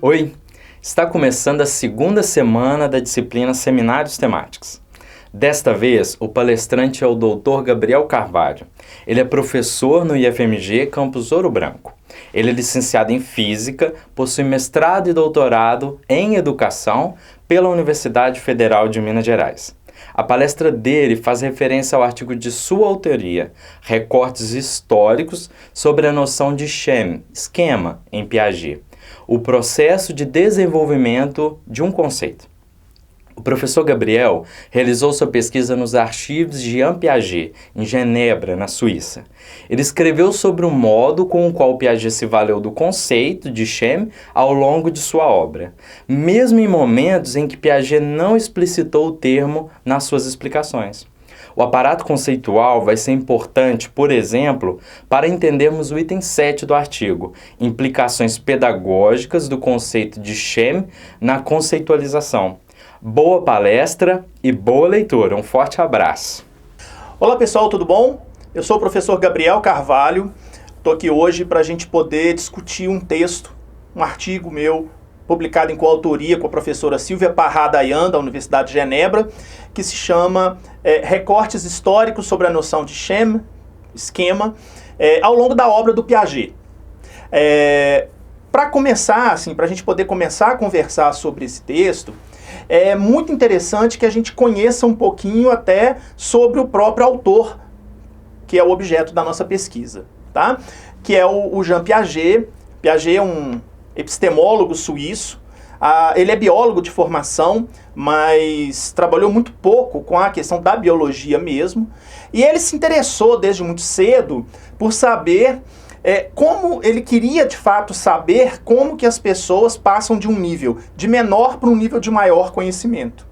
Oi, está começando a segunda semana da disciplina Seminários Temáticos. Desta vez, o palestrante é o Dr. Gabriel Carvalho. Ele é professor no IFMG Campus Ouro Branco. Ele é licenciado em Física, possui mestrado e doutorado em Educação pela Universidade Federal de Minas Gerais. A palestra dele faz referência ao artigo de sua autoria, Recortes Históricos sobre a noção de esquema, em Piaget, o processo de desenvolvimento de um conceito. O professor Gabriel realizou sua pesquisa nos arquivos de Jean Piaget, em Genebra, na Suíça. Ele escreveu sobre o modo com o qual Piaget se valeu do conceito de schema ao longo de sua obra, mesmo em momentos em que Piaget não explicitou o termo nas suas explicações. O aparato conceitual vai ser importante, por exemplo, para entendermos o item 7 do artigo, implicações pedagógicas do conceito de schema na conceitualização. Boa palestra e boa leitura. Um forte abraço. Olá pessoal, tudo bom? Eu sou o professor Gabriel Carvalho. Estou aqui hoje para a gente poder discutir um texto, um artigo meu, publicado em coautoria com a professora Silvia Parra-Dayan, da Universidade de Genebra, que se chama Recortes Históricos sobre a noção de esquema, ao longo da obra do Piaget. Para começar, assim, para a gente poder começar a conversar sobre esse texto, é muito interessante que a gente conheça um pouquinho até sobre o próprio autor, que é o objeto da nossa pesquisa, tá? Que é o Jean Piaget. Piaget é um epistemólogo suíço. Ele é biólogo de formação, mas trabalhou muito pouco com a questão da biologia mesmo. E ele se interessou desde muito cedo por saber como ele queria de fato saber como que as pessoas passam de um nível de menor para um nível de maior conhecimento.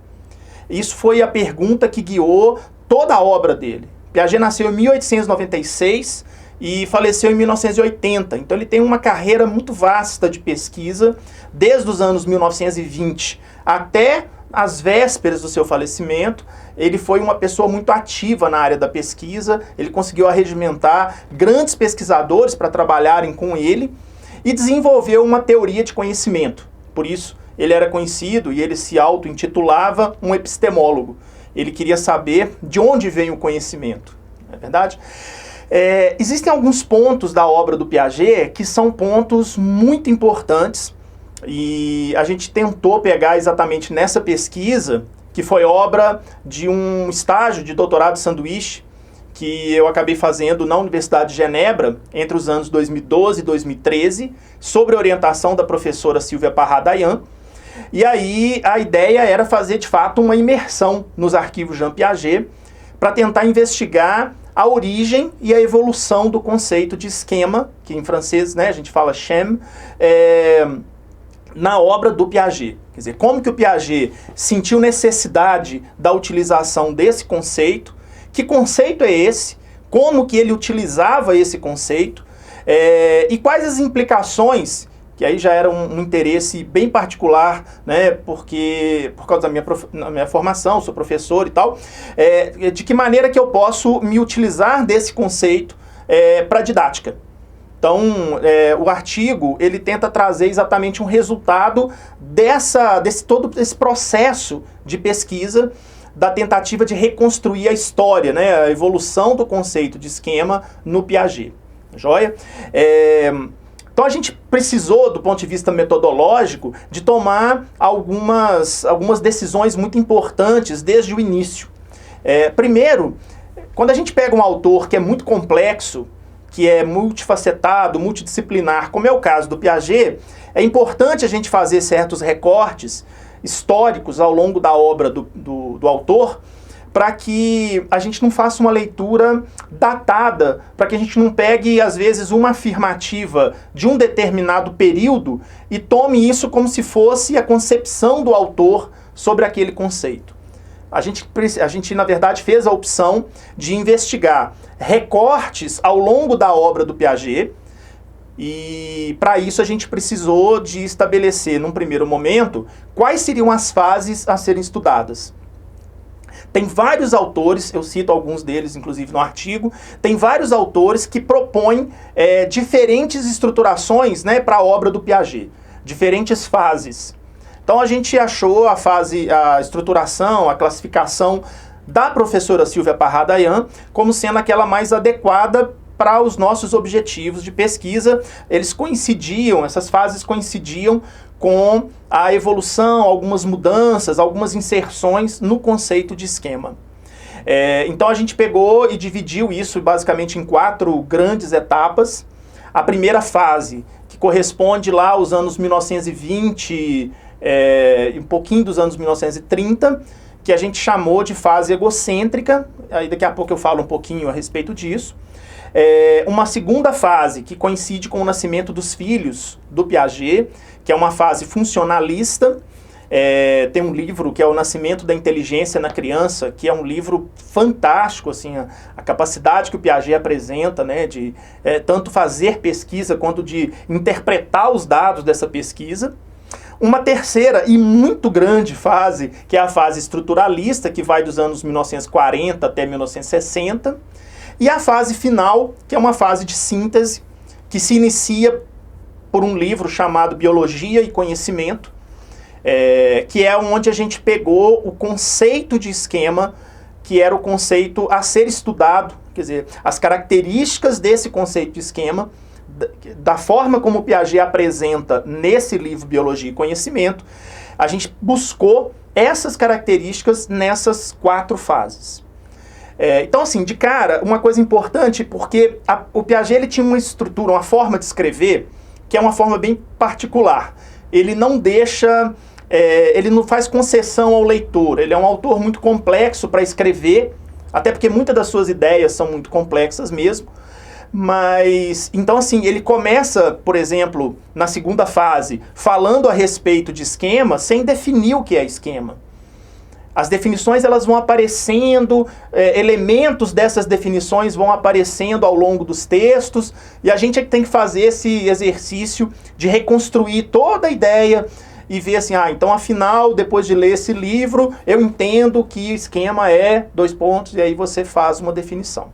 Isso foi a pergunta que guiou toda a obra dele. Piaget nasceu em 1896 e faleceu em 1980, então ele tem uma carreira muito vasta de pesquisa, desde os anos 1920 até as vésperas do seu falecimento. Ele foi uma pessoa muito ativa na área da pesquisa, ele conseguiu arregimentar grandes pesquisadores para trabalharem com ele e desenvolveu uma teoria de conhecimento. Por isso, ele era conhecido e ele se auto-intitulava um epistemólogo. Ele queria saber de onde vem o conhecimento, não é verdade? Existem alguns pontos da obra do Piaget que são pontos muito importantes e a gente tentou pegar exatamente nessa pesquisa, que foi obra de um estágio de doutorado sanduíche que eu acabei fazendo na Universidade de Genebra entre os anos 2012 e 2013, sobre orientação da professora Silvia Parra-Dayan. E aí a ideia era fazer de fato uma imersão nos arquivos Jean Piaget para tentar investigar a origem e a evolução do conceito de esquema, que em francês, né, a gente fala schème, na obra do Piaget. Quer dizer, como que o Piaget sentiu necessidade da utilização desse conceito, que conceito é esse, como que ele utilizava esse conceito, e quais as implicações, que aí já era um interesse bem particular, né, porque por causa da minha formação, sou professor e tal, de que maneira que eu posso me utilizar desse conceito para a didática. Então, o artigo, ele tenta trazer exatamente um resultado todo esse processo de pesquisa, da tentativa de reconstruir a história, né, a evolução do conceito de esquema no Piaget. Joia? Então a gente precisou, do ponto de vista metodológico, de tomar algumas decisões muito importantes desde o início. Primeiro, quando a gente pega um autor que é muito complexo, que é multifacetado, multidisciplinar, como é o caso do Piaget, é importante a gente fazer certos recortes históricos ao longo da obra do autor, para que a gente não faça uma leitura datada, para que a gente não pegue, às vezes, uma afirmativa de um determinado período e tome isso como se fosse a concepção do autor sobre aquele conceito. A gente, na verdade, fez a opção de investigar recortes ao longo da obra do Piaget, e para isso a gente precisou de estabelecer, num primeiro momento, quais seriam as fases a serem estudadas. Tem vários autores, eu cito alguns deles, inclusive, no artigo, tem vários autores que propõem diferentes estruturações, né, para a obra do Piaget. diferentes fases. Então a gente achou a estruturação, a classificação da professora Silvia Parra Dayan como sendo aquela mais adequada para os nossos objetivos de pesquisa. Essas fases coincidiam com a evolução, algumas mudanças, algumas inserções no conceito de esquema. Então a gente pegou e dividiu isso basicamente em 4 grandes etapas. A primeira fase, que corresponde lá aos anos 1920, um pouquinho dos anos 1930, que a gente chamou de fase egocêntrica. Aí daqui a pouco eu falo um pouquinho a respeito disso. Uma segunda fase, que coincide com o nascimento dos filhos do Piaget, que é uma fase funcionalista. Tem um livro que é O Nascimento da Inteligência na Criança, que é um livro fantástico, assim, a capacidade que o Piaget apresenta, né, de tanto fazer pesquisa quanto de interpretar os dados dessa pesquisa. Uma terceira e muito grande fase, que é a fase estruturalista, que vai dos anos 1940 até 1960. E a fase final, que é uma fase de síntese, que se inicia por um livro chamado Biologia e Conhecimento, que é onde a gente pegou o conceito de esquema, que era o conceito a ser estudado, quer dizer, as características desse conceito de esquema, da forma como o Piaget apresenta nesse livro Biologia e Conhecimento. A gente buscou essas características nessas 4 fases. Então, assim, de cara, uma coisa importante, porque o Piaget ele tinha uma estrutura, uma forma de escrever, que é uma forma bem particular. Ele não deixa, ele não faz concessão ao leitor. Ele é um autor muito complexo para escrever, até porque muitas das suas ideias são muito complexas mesmo. Mas, então assim, ele começa, por exemplo, na segunda fase, falando a respeito de esquema, sem definir o que é esquema. As definições elas vão aparecendo, elementos dessas definições vão aparecendo ao longo dos textos, e a gente tem que fazer esse exercício de reconstruir toda a ideia e ver assim, então afinal, depois de ler esse livro, eu entendo que esquema é ... e aí você faz uma definição.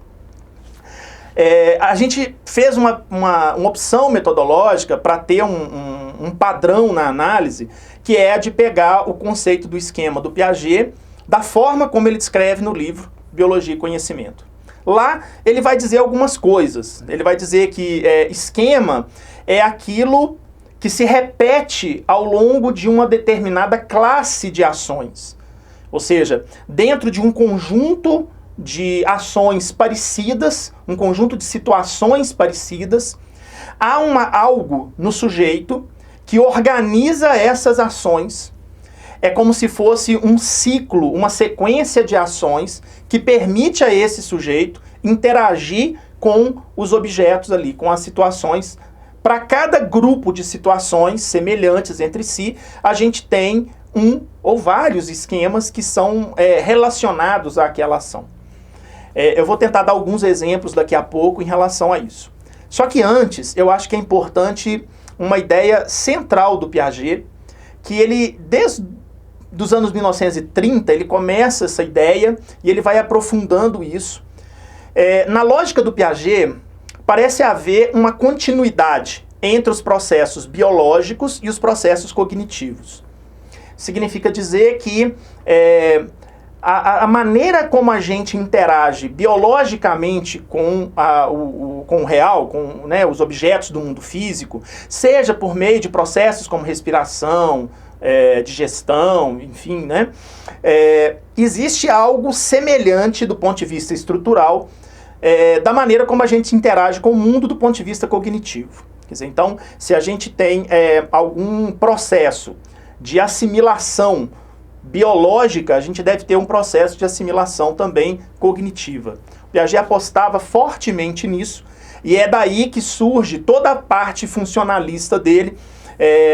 A gente fez uma opção metodológica para ter um padrão na análise, que é a de pegar o conceito do esquema do Piaget, da forma como ele descreve no livro Biologia e Conhecimento. Lá ele vai dizer algumas coisas. Ele vai dizer que esquema é aquilo que se repete ao longo de uma determinada classe de ações. Ou seja, dentro de um conjunto de ações parecidas, um conjunto de situações parecidas, há algo no sujeito que organiza essas ações. É como se fosse um ciclo, uma sequência de ações que permite a esse sujeito interagir com os objetos ali, com as situações. Para cada grupo de situações semelhantes entre si, a gente tem um ou vários esquemas que são relacionados àquela ação. Eu vou tentar dar alguns exemplos daqui a pouco em relação a isso. Só que antes, eu acho que é importante uma ideia central do Piaget, que ele, desde os anos 1930, ele começa essa ideia e ele vai aprofundando isso. Na lógica do Piaget, parece haver uma continuidade entre os processos biológicos e os processos cognitivos. Significa dizer que a maneira como a gente interage biologicamente com o real, com os objetos do mundo físico, seja por meio de processos como respiração, digestão, enfim, existe algo semelhante do ponto de vista estrutural da maneira como a gente interage com o mundo do ponto de vista cognitivo. Quer dizer, então, se a gente tem algum processo de assimilação biológica, a gente deve ter um processo de assimilação também cognitiva. O Piaget apostava fortemente nisso, e é daí que surge toda a parte funcionalista dele,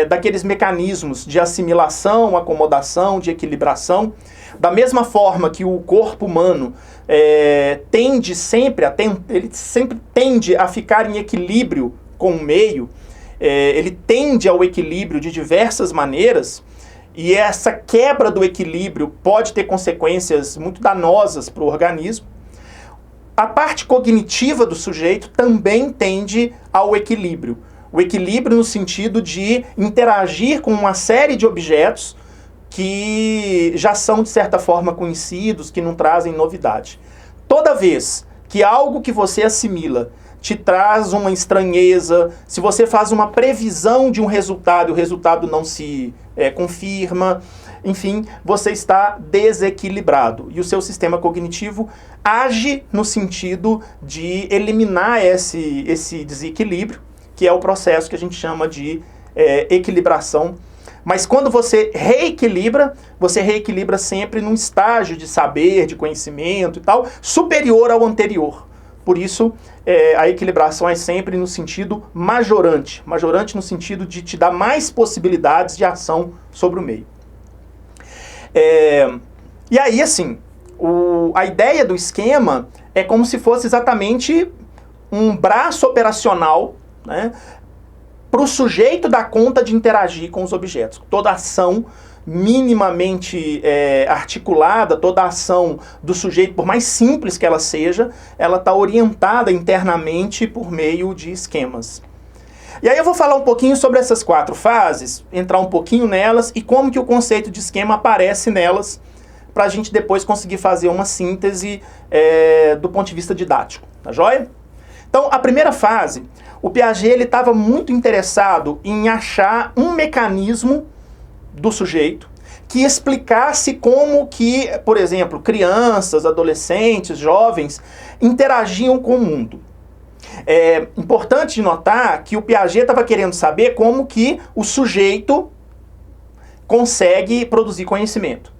daqueles mecanismos de assimilação, acomodação, de equilibração. Da mesma forma que o corpo humano ele sempre tende a ficar em equilíbrio com o meio, ele tende ao equilíbrio de diversas maneiras, e essa quebra do equilíbrio pode ter consequências muito danosas para o organismo. A parte cognitiva do sujeito também tende ao equilíbrio. O equilíbrio no sentido de interagir com uma série de objetos que já são, de certa forma, conhecidos, que não trazem novidade. Toda vez que algo que você assimila te traz uma estranheza, se você faz uma previsão de um resultado e o resultado não se confirma, enfim, você está desequilibrado. E o seu sistema cognitivo age no sentido de eliminar esse desequilíbrio, que é o processo que a gente chama de equilibração. Mas quando você reequilibra sempre num estágio de saber, de conhecimento e tal, superior ao anterior. Por isso, a equilibração é sempre no sentido majorante. Majorante no sentido de te dar mais possibilidades de ação sobre o meio. E aí, assim, a ideia do esquema é como se fosse exatamente um braço operacional, né, para o sujeito dar conta de interagir com os objetos. Toda ação minimamente articulada, toda ação do sujeito, por mais simples que ela seja, ela está orientada internamente por meio de esquemas. E aí eu vou falar um pouquinho sobre essas 4 fases, entrar um pouquinho nelas e como que o conceito de esquema aparece nelas, para a gente depois conseguir fazer uma síntese do ponto de vista didático, tá joia? Então, a primeira fase, o Piaget estava muito interessado em achar um mecanismo do sujeito que explicasse como que, por exemplo, crianças, adolescentes, jovens interagiam com o mundo. É importante notar que o Piaget estava querendo saber como que o sujeito consegue produzir conhecimento.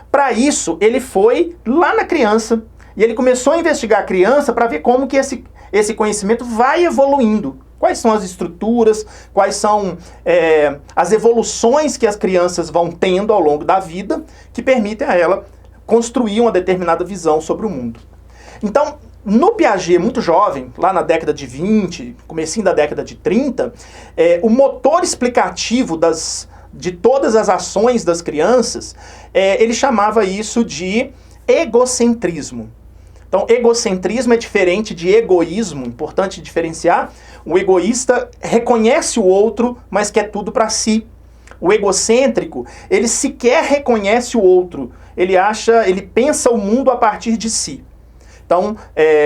Para isso, ele foi lá na criança e ele começou a investigar a criança para ver como que esse conhecimento vai evoluindo. Quais são as estruturas, quais são as evoluções que as crianças vão tendo ao longo da vida que permitem a ela construir uma determinada visão sobre o mundo. Então, no Piaget, muito jovem, lá na década de 20, comecinho da década de 30, o motor explicativo de todas as ações das crianças, ele chamava isso de egocentrismo. Então, egocentrismo é diferente de egoísmo, importante diferenciar. O egoísta reconhece o outro, mas quer tudo para si. O egocêntrico, ele sequer reconhece o outro. Ele pensa o mundo a partir de si. Então,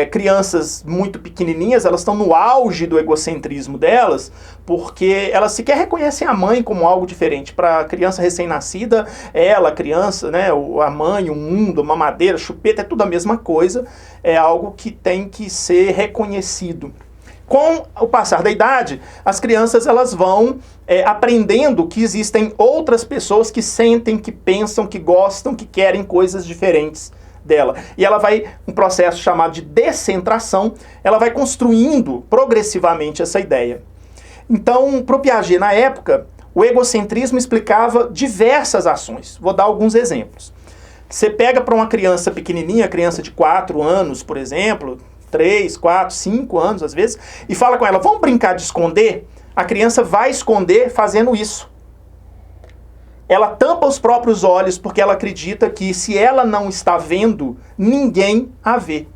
crianças muito pequenininhas, elas estão no auge do egocentrismo delas, porque elas sequer reconhecem a mãe como algo diferente. Para a criança recém-nascida, a criança, né, a mãe, o mundo, a mamadeira, chupeta, é tudo a mesma coisa. É algo que tem que ser reconhecido. Com o passar da idade, as crianças elas vão aprendendo que existem outras pessoas que sentem, que pensam, que gostam, que querem coisas diferentes dela. E ela vai, um processo chamado de descentração, ela vai construindo progressivamente essa ideia. Então, para o Piaget, na época, o egocentrismo explicava diversas ações. Vou dar alguns exemplos. Você pega para uma criança pequenininha, criança de 4 anos, por exemplo, 3, 4, 5 anos às vezes, e fala com ela, vamos brincar de esconder? A criança vai esconder fazendo isso. Ela tampa os próprios olhos porque ela acredita que se ela não está vendo, ninguém a vê.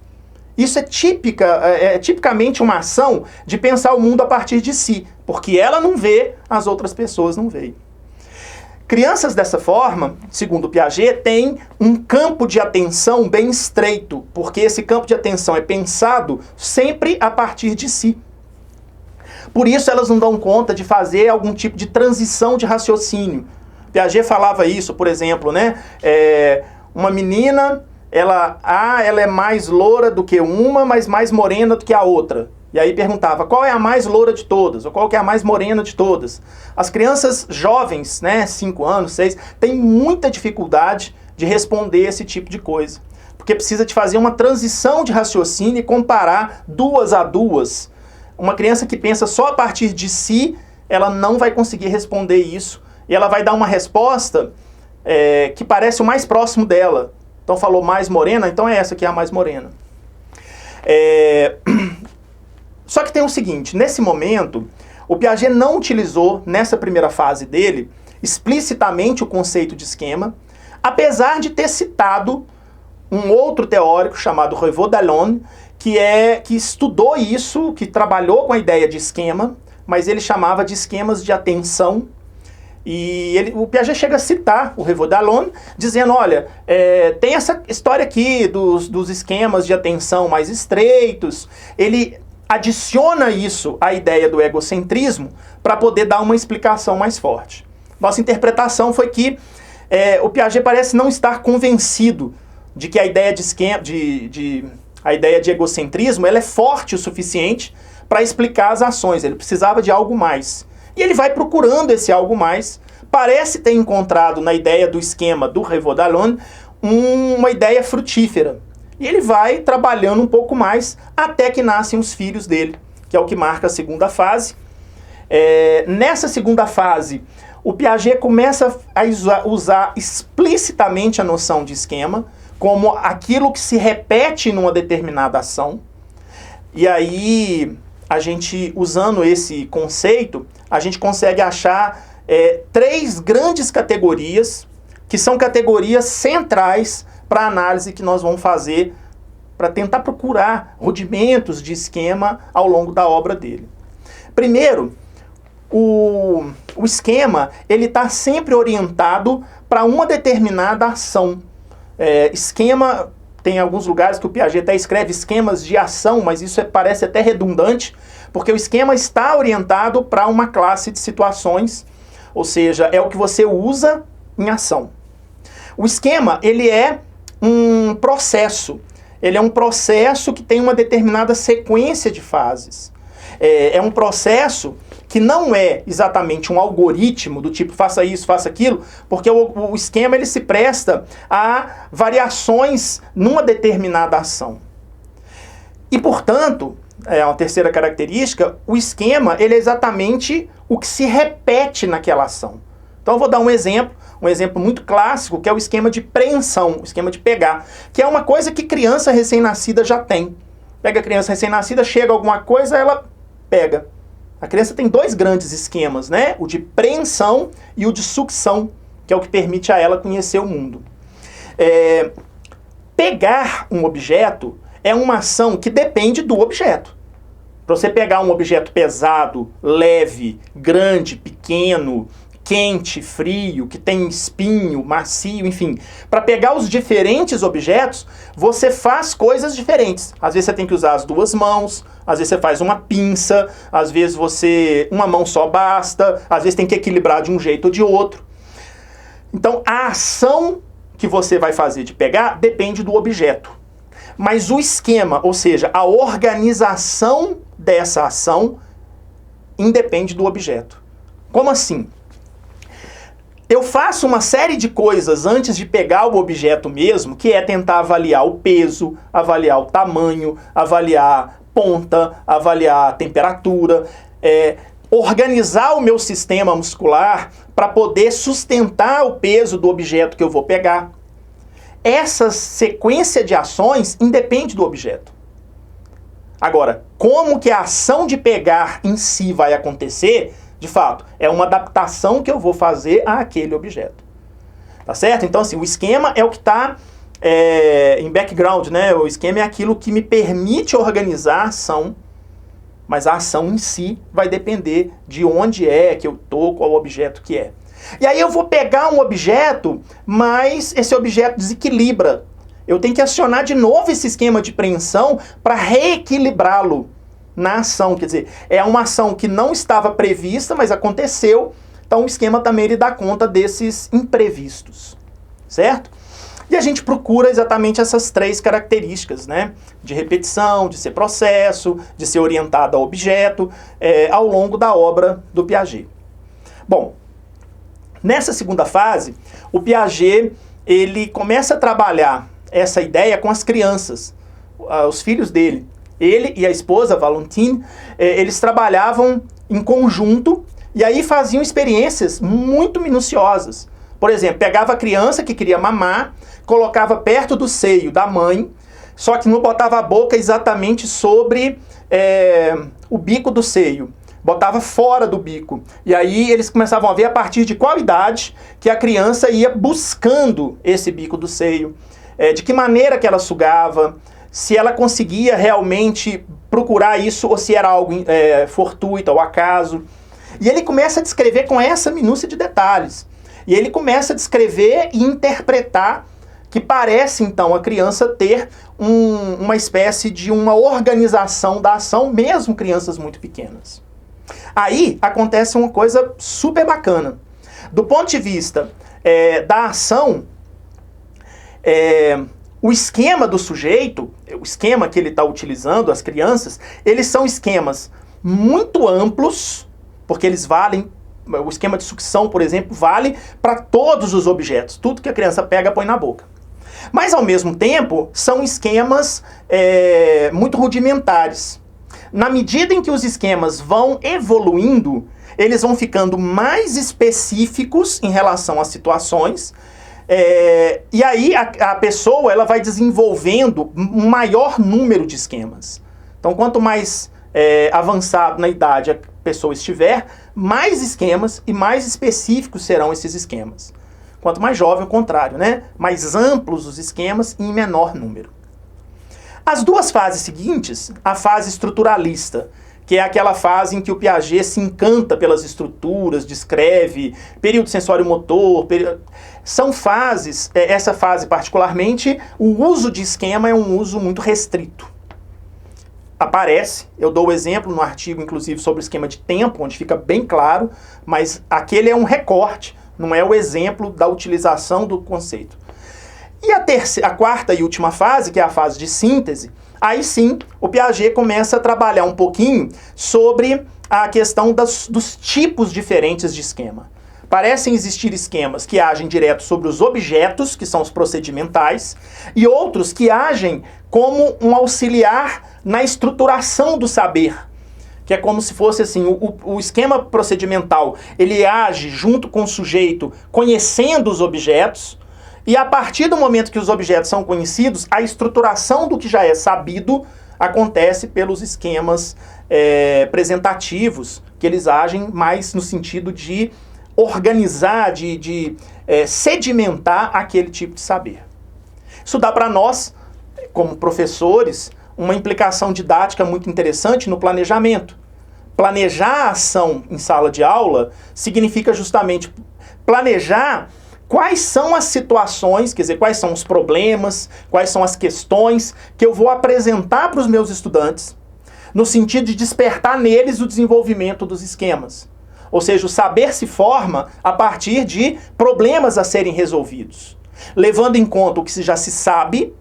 Isso é tipicamente uma ação de pensar o mundo a partir de si, porque ela não vê, as outras pessoas não veem. Crianças dessa forma, segundo Piaget, têm um campo de atenção bem estreito, porque esse campo de atenção é pensado sempre a partir de si. Por isso elas não dão conta de fazer algum tipo de transição de raciocínio. Piaget falava isso, por exemplo, né? Uma menina, ela é mais loura do que uma, mas mais morena do que a outra. E aí perguntava, qual é a mais loura de todas? Ou qual que é a mais morena de todas? As crianças jovens, né, 5 anos, 6, têm muita dificuldade de responder esse tipo de coisa. Porque precisa de fazer uma transição de raciocínio e comparar 2 a 2. Uma criança que pensa só a partir de si, ela não vai conseguir responder isso. E ela vai dar uma resposta que parece o mais próximo dela. Então falou mais morena, então é essa que é a mais morena. Só que tem o seguinte, nesse momento, o Piaget não utilizou, nessa primeira fase dele, explicitamente o conceito de esquema, apesar de ter citado um outro teórico chamado Reuveau-Dallon, que estudou isso, que trabalhou com a ideia de esquema, mas ele chamava de esquemas de atenção. E o Piaget chega a citar o Rêve d'Allon, dizendo, olha, tem essa história aqui dos esquemas de atenção mais estreitos. Ele adiciona isso à ideia do egocentrismo para poder dar uma explicação mais forte. Nossa interpretação foi que o Piaget parece não estar convencido de que a ideia a ideia de egocentrismo ela é forte o suficiente para explicar as ações. Ele precisava de algo mais. E ele vai procurando esse algo mais. Parece ter encontrado na ideia do esquema do Rêve d'Allon uma ideia frutífera. E ele vai trabalhando um pouco mais até que nascem os filhos dele, que é o que marca a segunda fase. Nessa segunda fase, o Piaget começa a usar explicitamente a noção de esquema como aquilo que se repete numa determinada ação. E aí, a gente, usando esse conceito, a gente consegue achar 3 grandes categorias, que são categorias centrais para a análise que nós vamos fazer para tentar procurar rudimentos de esquema ao longo da obra dele. Primeiro, o esquema ele está sempre orientado para uma determinada ação. Esquema, tem alguns lugares que o Piaget até escreve esquemas de ação, mas isso parece até redundante, porque o esquema está orientado para uma classe de situações, ou seja, é o que você usa em ação. O esquema, ele é um processo. Ele é um processo que tem uma determinada sequência de fases. É um processo que não é exatamente um algoritmo do tipo faça isso, faça aquilo, porque o esquema ele se presta a variações numa determinada ação. E, portanto, uma terceira característica, o esquema ele é exatamente o que se repete naquela ação. Então eu vou dar um exemplo muito clássico, que é o esquema de preensão, o esquema de pegar, que é uma coisa que criança recém-nascida já tem. Pega a criança recém-nascida, chega alguma coisa, ela pega. A criança tem 2 grandes esquemas, né? O de preensão e o de sucção, que é o que permite a ela conhecer o mundo. Pegar um objeto é uma ação que depende do objeto. Para você pegar um objeto pesado, leve, grande, pequeno, quente, frio, que tem espinho, macio, enfim. Para pegar os diferentes objetos, você faz coisas diferentes. Às vezes você tem que usar as 2 mãos, às vezes você faz uma pinça, às vezes uma mão só basta, às vezes tem que equilibrar de um jeito ou de outro. Então, a ação que você vai fazer de pegar depende do objeto. Mas o esquema, ou seja, a organização dessa ação, independe do objeto. Como assim? Eu faço uma série de coisas antes de pegar o objeto mesmo, que é tentar avaliar o peso, avaliar o tamanho, avaliar ponta, avaliar a temperatura, organizar o meu sistema muscular para poder sustentar o peso do objeto que eu vou pegar. Essa sequência de ações independe do objeto. Agora, como que a ação de pegar em si vai acontecer, de fato, é uma adaptação que eu vou fazer àquele objeto. Tá certo? Então, assim, o esquema é o que está em background, né? O esquema é aquilo que me permite organizar a ação, mas a ação em si vai depender de onde é que eu tô, qual objeto que é. E aí eu vou pegar um objeto, mas esse objeto desequilibra. Eu tenho que acionar de novo esse esquema de preensão para reequilibrá-lo na ação. Quer dizer, é uma ação que não estava prevista, mas aconteceu. Então o esquema também ele dá conta desses imprevistos. Certo? E a gente procura exatamente essas 3 características, né? De repetição, de ser processo, de ser orientado a objeto, ao longo da obra do Piaget. Bom, nessa segunda fase, o Piaget ele começa a trabalhar essa ideia com as crianças, os filhos dele. Ele e a esposa, Valentine, eles trabalhavam em conjunto e aí faziam experiências muito minuciosas. Por exemplo, pegava a criança que queria mamar, colocava perto do seio da mãe, só que não botava a boca exatamente sobre o bico do seio. Botava fora do bico. E aí eles começavam a ver a partir de qual idade que a criança ia buscando esse bico do seio. De que maneira que ela sugava, se ela conseguia realmente procurar isso ou se era algo fortuito, ao acaso. E ele começa a descrever com essa minúcia de detalhes. E ele começa a descrever e interpretar que parece, então, a criança ter uma espécie de uma organização da ação, mesmo crianças muito pequenas. Aí acontece uma coisa super bacana. Do ponto de vista da ação, o esquema do sujeito, o esquema que ele está utilizando, as crianças, eles são esquemas muito amplos, porque eles valem, o esquema de sucção, por exemplo, vale para todos os objetos, tudo que a criança pega põe na boca. Mas, ao mesmo tempo, são esquemas muito rudimentares. Na medida em que os esquemas vão evoluindo, eles vão ficando mais específicos em relação às situações, e aí a pessoa ela vai desenvolvendo um maior número de esquemas. Então, quanto mais avançado na idade a pessoa estiver, mais esquemas e mais específicos serão esses esquemas. Quanto mais jovem, o contrário, né? Mais amplos os esquemas e em menor número. As duas fases seguintes, a fase estruturalista, que é aquela fase em que o Piaget se encanta pelas estruturas, descreve período sensório-motor, são fases, essa fase particularmente, o uso de esquema é um uso muito restrito. Aparece, eu dou o exemplo no artigo, inclusive, sobre o esquema de tempo, onde fica bem claro, mas aquele é um recorte, não é o exemplo da utilização do conceito. E a quarta e última fase, que é a fase de síntese, aí sim o Piaget começa a trabalhar um pouquinho sobre a questão dos tipos diferentes de esquema. Parecem existir esquemas que agem direto sobre os objetos, que são os procedimentais, e outros que agem como um auxiliar na estruturação do saber, que é como se fosse assim, o esquema procedimental, ele age junto com o sujeito, conhecendo os objetos, e a partir do momento que os objetos são conhecidos, a estruturação do que já é sabido acontece pelos esquemas apresentativos, que eles agem mais no sentido de organizar, de sedimentar aquele tipo de saber. Isso dá para nós, como professores, uma implicação didática muito interessante no planejamento. Planejar a ação em sala de aula significa justamente planejar quais são as situações, quer dizer, quais são os problemas, quais são as questões que eu vou apresentar para os meus estudantes, no sentido de despertar neles o desenvolvimento dos esquemas. Ou seja, o saber se forma a partir de problemas a serem resolvidos, levando em conta o que já se sabe.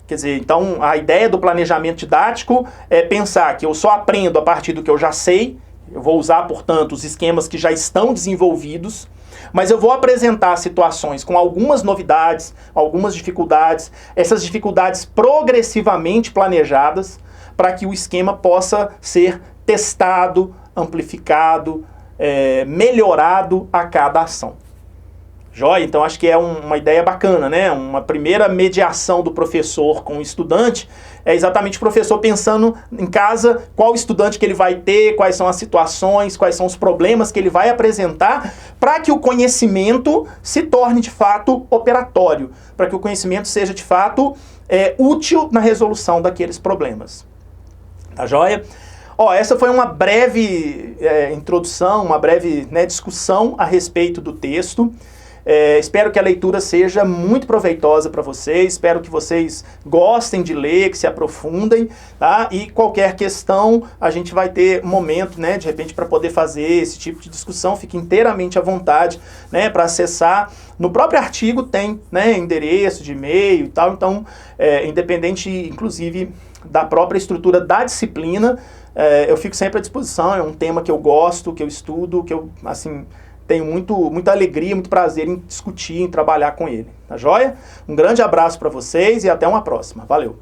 Quer dizer, então a ideia do planejamento didático é pensar que eu só aprendo a partir do que eu já sei, eu vou usar, portanto, os esquemas que já estão desenvolvidos, mas eu vou apresentar situações com algumas novidades, algumas dificuldades, essas dificuldades progressivamente planejadas para que o esquema possa ser testado, amplificado, melhorado a cada ação. Joia? Então acho que é uma ideia bacana, né? Uma primeira mediação do professor com o estudante é exatamente o professor pensando em casa qual estudante que ele vai ter, quais são as situações, quais são os problemas que ele vai apresentar para que o conhecimento se torne de fato operatório, para que o conhecimento seja de fato útil na resolução daqueles problemas. Tá joia? Essa foi uma breve introdução, uma breve discussão a respeito do texto. Espero que a leitura seja muito proveitosa para vocês, espero que vocês gostem de ler, que se aprofundem, tá? E qualquer questão, a gente vai ter um momento, de repente, para poder fazer esse tipo de discussão, fique inteiramente à vontade, para acessar. No próprio artigo tem, endereço de e-mail e tal, então, independente, inclusive, da própria estrutura da disciplina, eu fico sempre à disposição, é um tema que eu gosto, que eu estudo, que eu, assim, tenho muita alegria, muito prazer em discutir, em trabalhar com ele. Tá joia? Um grande abraço para vocês e até uma próxima. Valeu!